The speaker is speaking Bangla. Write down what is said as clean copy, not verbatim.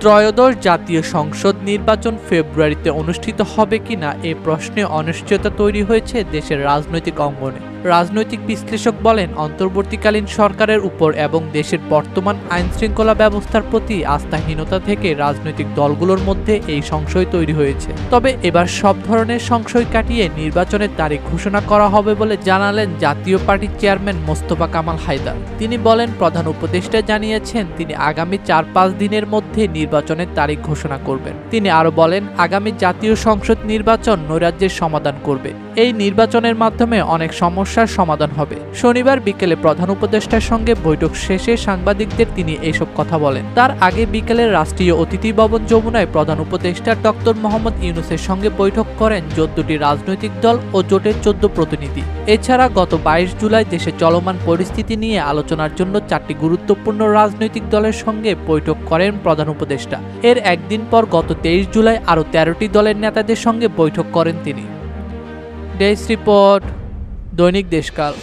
ত্রয়োদশ জাতীয় সংসদ নির্বাচন ফেব্রুয়ারিতে অনুষ্ঠিত হবে কিনা এ প্রশ্নে অনিশ্চয়তা তৈরি হয়েছে দেশের রাজনৈতিক অঙ্গনে। রাজনৈতিক বিশ্লেষক বলেন, অন্তর্বর্তীকালীন সরকারের উপর এবং দেশের বর্তমান আইনশৃঙ্খলা ব্যবস্থার প্রতি আস্থাহীনতা থেকে রাজনৈতিক দলগুলোর মধ্যে এই সংশয় তৈরি হয়েছে। তবে এবার সব ধরনের সংশয় কাটিয়ে নির্বাচনের তারিখ ঘোষণা করা হবে বলে জানালেন জাতীয় পার্টির চেয়ারম্যান মোস্তফা কামাল হায়দার। তিনি বলেন, প্রধান উপদেষ্টা জানিয়েছেন তিনি আগামী ৪-৫ দিনের মধ্যে নির্বাচনের তারিখ ঘোষণা করবেন। তিনি আরো বলেন, আগামী জাতীয় সংসদ নির্বাচন নৈরাজ্যের সমাধান করবে। এই নির্বাচনের মাধ্যমে অনেক সমস্যার সমাধান হবে। শনিবার বিকেলে প্রধান উপদেষ্টার সঙ্গে বৈঠক শেষে সাংবাদিকদের তিনি এইসব কথা বলেন। তার আগে বিকেলে রাষ্ট্রীয় অতিথি ভবন যমুনায় প্রধান উপদেষ্টা ডক্টর মোহাম্মদ ইউনূসের সঙ্গে বৈঠক করেন ১৪টি রাজনৈতিক দল ও জোটের ১৪ প্রতিনিধি। এছাড়া গত ২২ জুলাই দেশে চলমান পরিস্থিতি নিয়ে আলোচনার জন্য ৪টি গুরুত্বপূর্ণ রাজনৈতিক দলের সঙ্গে বৈঠক করেন প্রধান উপদেষ্টা। এর একদিন পর গত ২৩ জুলাই আরও ১৩টি দলের নেতাদের সঙ্গে বৈঠক করেন তিনি। ডেস্ক রিপোর্ট, দৈনিক দেশকাল।